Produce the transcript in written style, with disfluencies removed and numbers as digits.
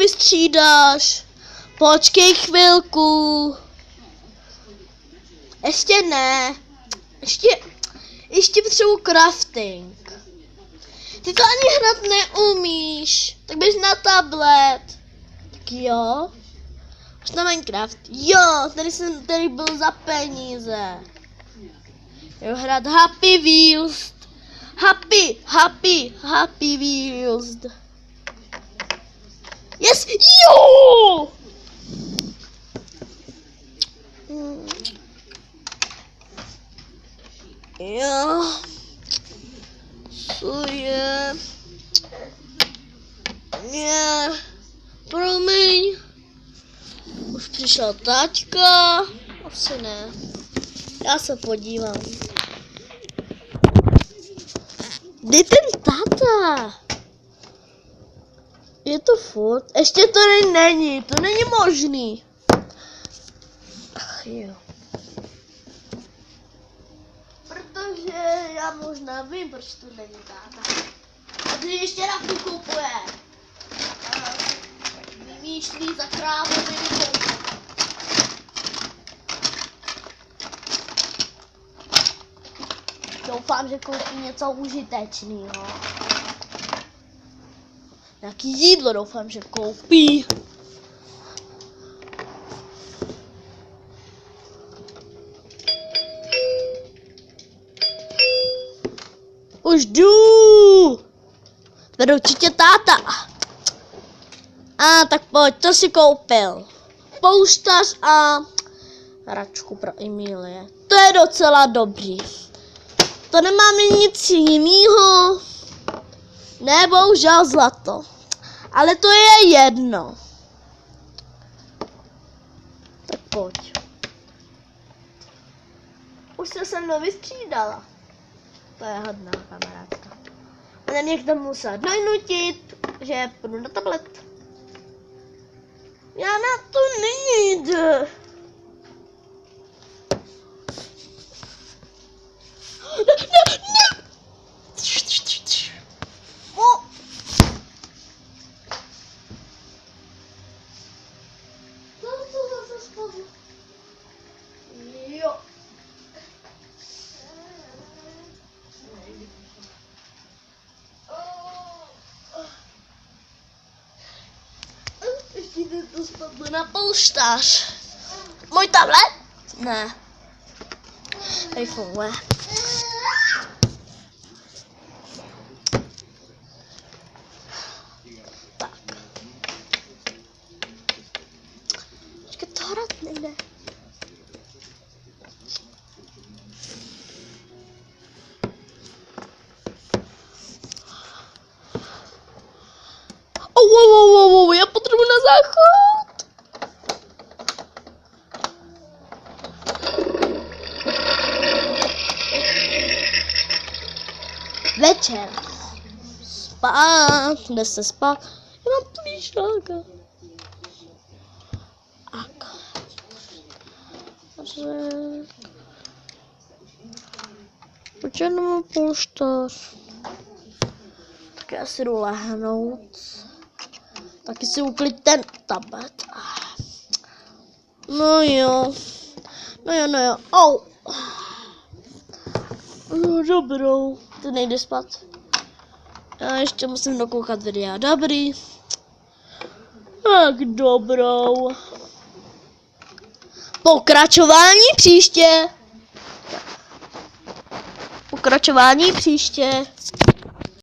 vystřídáš. Počkej chvilku. Ještě ne. Ještě potřebuji crafting. Ty to ani hrát neumíš. Tak běž na tablet. Tak jo. Už na Minecraft. Jo, tady byl za peníze. Jo, hrát Happy Wheels. Happy Wheels. Yes, jo! Jo. Co je? Ne. Promiň. Už přišel taťka. Asi ne. Já se podívám. Kde ten táta? Je to furt? Ještě to není. To není možný. Ach jo. Protože já možná vím, proč to není táta. Protože ještě Raftu kupuje. Vymýšlí za krávový koupě. Doufám, že koupí něco užitečného. Nějaký jídlo doufám, že koupí. Už jdu. Vedu určitě táta. Tak pojď, to si koupil. Polštář a hračku pro Emilie. To je docela dobrý. To nemáme nic jiného. Ne, bohužel zlato. Ale to je jedno. Tak pojď. Už se mnou vystřídala. To je hodná kamarádka. Ale mě k tomu musela donutit, že půjdu na tablet. Já na to nejdu. Ne. Jo. Ještě to spadlo na polštář. Můj tablet? Ne. Tady funguje. Tak. Počkej, to hrát nejde. Já potřebuji na záchod. Večer. Spát, jde se spát. Já mám plíšáka. Proč já nemám polštář? Tak já si jdu lehnout. Taky si uklid ten tablet. No jo. Au. No, dobrou. To nejde spát. Já ještě musím dokoukat videa. Dobrý. Tak dobrou. Pokračování příště.